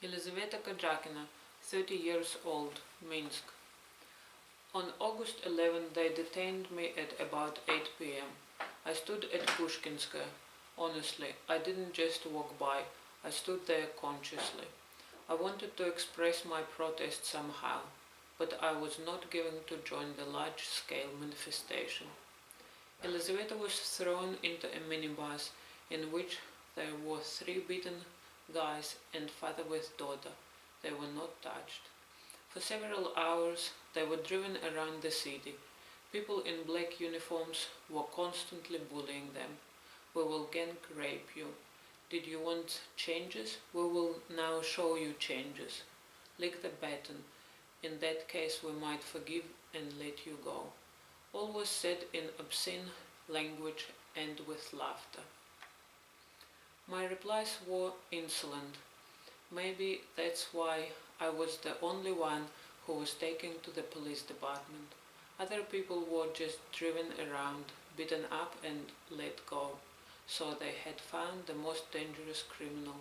Elizaveta Kozhakina, 30 years old, Minsk. On August 11 they detained me at about 8 p.m. I stood at Pushkinskaya. Honestly, I didn't just walk by, I stood there consciously. I wanted to express my protest somehow, but I was not going to join the large-scale manifestation. Elizaveta was thrown into a minibus in which there were 3 beaten guys and father with daughter. They were not touched. For several hours they were driven around the city. People in black uniforms were constantly bullying them. We will gang rape you. Did you want changes? We will now show you changes. Lick the button. In that case we might forgive and let you go. All was said in obscene language and with laughter. My replies were insolent. Maybe that's why I was the only one who was taken to the police department. Other people were just driven around, beaten up and let go. So they had found the most dangerous criminal,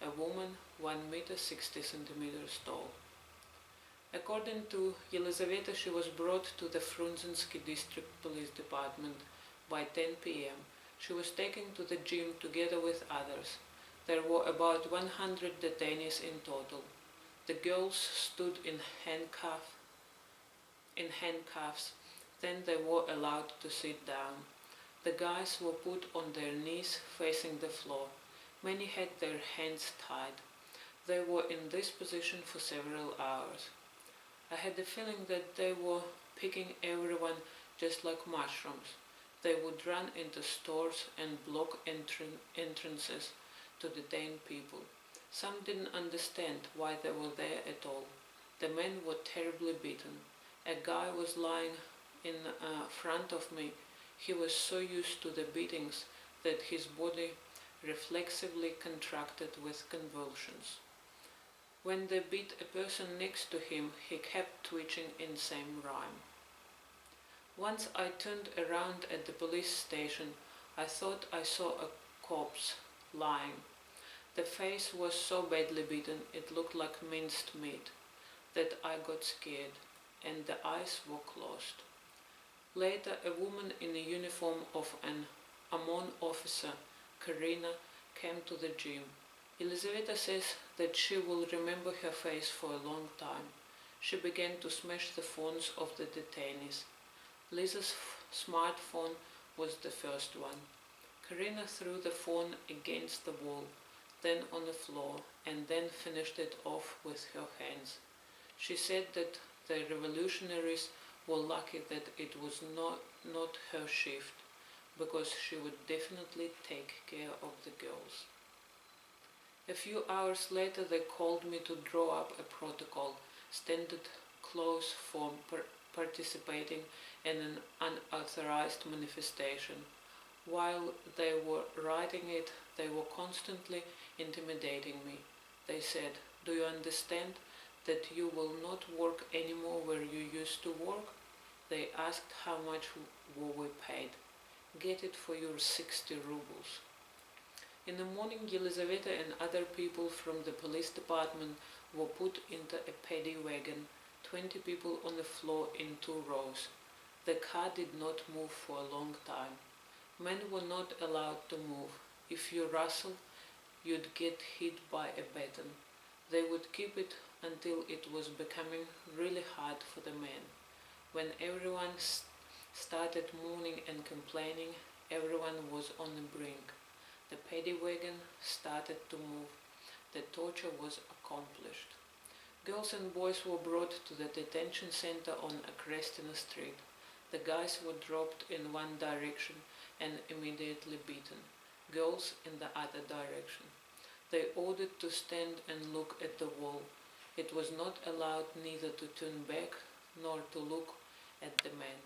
a woman 1 meter 60 centimeters tall. According to Elizaveta, she was brought to the Frunzensky district police department by 10 p.m. She was taken to the gym together with others. There were about 100 detainees in total. The girls stood in handcuffs, then they were allowed to sit down. The guys were put on their knees facing the floor. Many had their hands tied. They were in this position for several hours. I had the feeling that they were picking everyone just like mushrooms. They would run into stores and block entrances to detain people. Some didn't understand why they were there at all. The men were terribly beaten. A guy was lying in front of me. He was so used to the beatings that his body reflexively contracted with convulsions. When they beat a person next to him, he kept twitching in same rhyme. Once I turned around at the police station, I thought I saw a corpse lying. The face was so badly beaten it looked like minced meat that I got scared, and the eyes were closed. Later, a woman in the uniform of an OMON officer, Karina, came to the gym. Elizaveta says that she will remember her face for a long time. She began to smash the phones of the detainees. Lisa's smartphone was the first one. Karina threw the phone against the wall, then on the floor, and then finished it off with her hands. She said that the revolutionaries were lucky that it was not her shift, because she would definitely take care of the girls. A few hours later they called me to draw up a protocol, standard clause for participating in an unauthorized manifestation. While they were writing it, they were constantly intimidating me. They said, "Do you understand that you will not work anymore where you used to work?" They asked how much were we paid. "Get it for your 60 rubles. In the morning, Elizaveta and other people from the police department were put into a paddy wagon, 20 people on the floor in 2 rows. The car did not move for a long time. Men were not allowed to move. If you rustle, you'd get hit by a baton. They would keep it until it was becoming really hard for the men. When everyone started mourning and complaining, everyone was on the brink. The paddy wagon started to move. The torture was accomplished. Girls and boys were brought to the detention center on Akrestsina Street. The guys were dropped in one direction and immediately beaten. Girls in the other direction. They ordered to stand and look at the wall. It was not allowed neither to turn back nor to look at the men.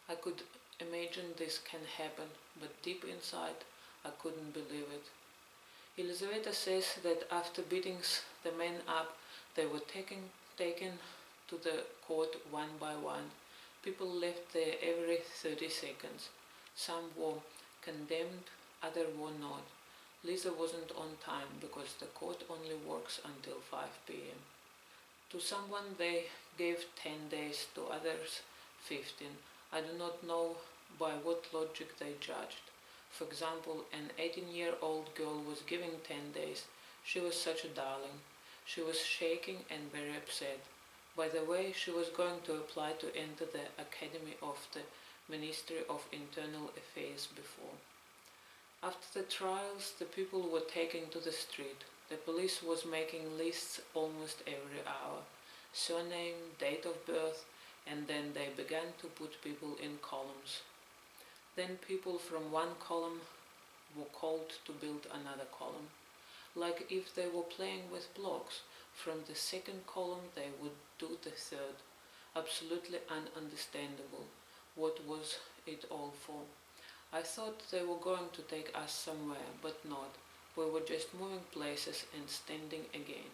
I could imagine this can happen, but deep inside I couldn't believe it. Elizaveta says that after beating the men up, they were taken to the court one by one. People left there every 30 seconds. Some were condemned, others were not. Lisa wasn't on time because the court only works until 5 p.m. To someone they gave 10 days, to others 15. I do not know by what logic they judged. For example, an 18-year-old girl was given 10 days. She was such a darling. She was shaking and very upset. By the way, she was going to apply to enter the Academy of the Ministry of Internal Affairs before. After the trials, the people were taken to the street. The police was making lists almost every hour. Surname, date of birth, and then they began to put people in columns. Then people from one column were called to build another column. Like if they were playing with blocks. From the second column they would do the third. Absolutely ununderstandable. What was it all for? I thought they were going to take us somewhere, but not. We were just moving places and standing again.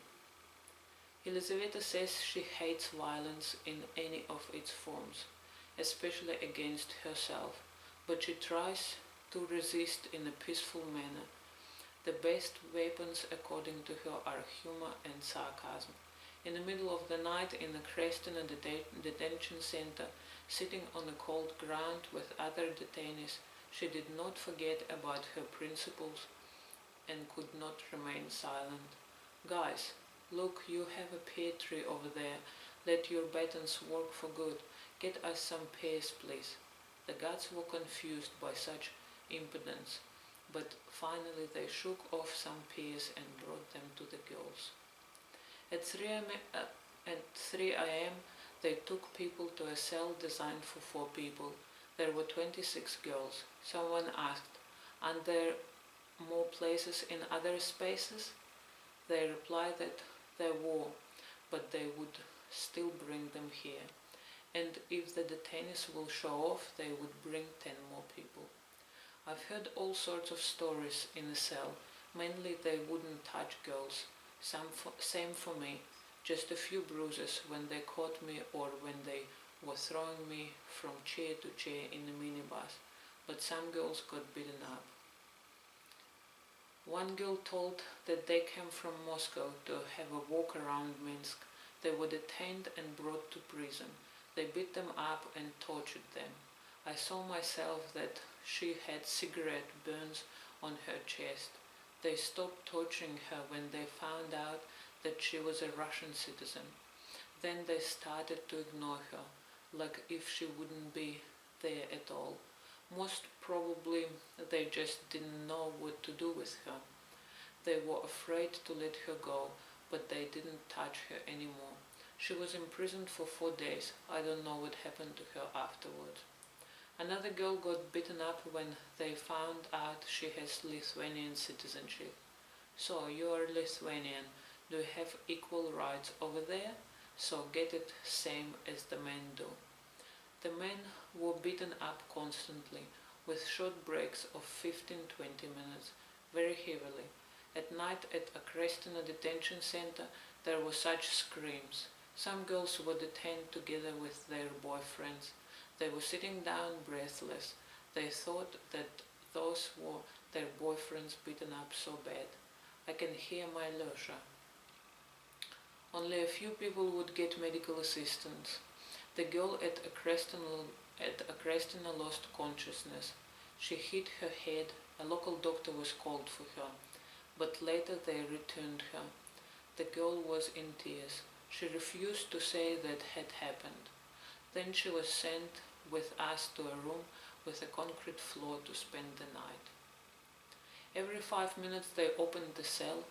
Elizaveta says she hates violence in any of its forms, especially against herself, but she tries to resist in a peaceful manner. The best weapons, according to her, are humor and sarcasm. In the middle of the night in the Akrestsina detention center, sitting on the cold ground with other detainees, she did not forget about her principles and could not remain silent. Guys, look, you have a pear tree over there. Let your buttons work for good. Get us some pears, please. The guards were confused by such impudence, but finally they shook off some pears and brought them to the girls. At 3 a.m. they took people to a cell designed for 4 people. There were 26 girls. Someone asked, "Aren't there more places in other spaces?" They replied that there were, but they would still bring them here. And if the detainees will show off, they would bring 10 more people. I've heard all sorts of stories in the cell. Mainly they wouldn't touch girls. Same for me. Just a few bruises when they caught me or when they were throwing me from chair to chair in the minibus. But some girls got beaten up. One girl told that they came from Moscow to have a walk around Minsk. They were detained and brought to prison. They beat them up and tortured them. I saw myself that she had cigarette burns on her chest. They stopped torturing her when they found out that she was a Russian citizen. Then they started to ignore her, like if she wouldn't be there at all. Most probably they just didn't know what to do with her. They were afraid to let her go, but they didn't touch her anymore. She was imprisoned for 4 days. I don't know what happened to her afterwards. Another girl got beaten up when they found out she has Lithuanian citizenship. So, you are Lithuanian. Do you have equal rights over there? So get it same as the men do. The men were beaten up constantly, with short breaks of 15-20 minutes, very heavily. At night at Akrestsina detention center there were such screams. Some girls were detained together with their boyfriends. They were sitting down breathless. They thought that those were their boyfriends beaten up so bad. I can hear my Lusha. Only a few people would get medical assistance. The girl at Akrestsina lost consciousness. She hit her head. A local doctor was called for her, but later they returned her. The girl was in tears. She refused to say that had happened. Then she was sent with us to a room with a concrete floor to spend the night. Every 5 minutes they opened the cell,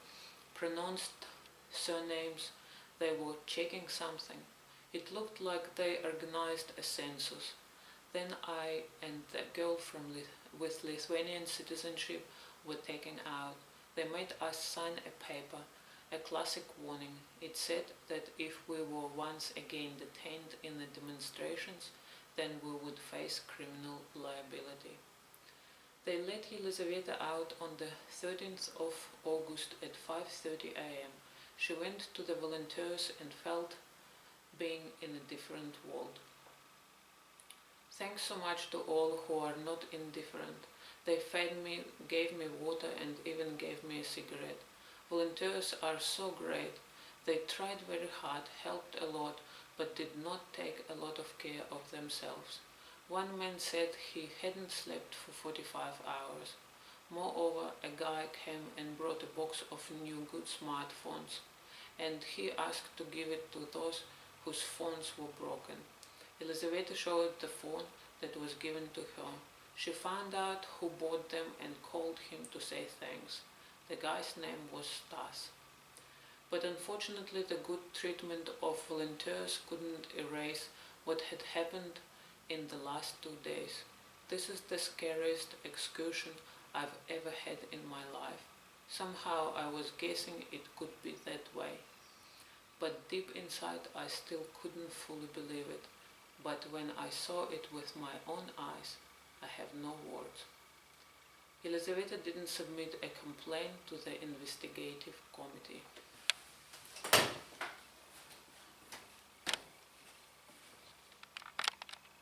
pronounced surnames. They were checking something. It looked like they organized a census. Then I and the girl with Lithuanian citizenship were taken out. They made us sign a paper, a classic warning. It said that if we were once again detained in the demonstrations, then we would face criminal liability. They let Elizaveta out on the 13th of August at 5:30 a.m. She went to the volunteers and felt being in a different world. Thanks so much to all who are not indifferent. They fed me, gave me water, and even gave me a cigarette. Volunteers are so great. They tried very hard, helped a lot, but did not take a lot of care of themselves. One man said he hadn't slept for 45 hours. Moreover, a guy came and brought a box of new good smartphones, and he asked to give it to those whose phones were broken. Elizaveta showed the phone that was given to her. She found out who bought them and called him to say thanks. The guy's name was Stas. But unfortunately, the good treatment of volunteers couldn't erase what had happened in the last 2 days. This is the scariest excursion I've ever had in my life. Somehow I was guessing it could be that way. But deep inside I still couldn't fully believe it. But when I saw it with my own eyes, I have no words. Elizaveta didn't submit a complaint to the investigative committee.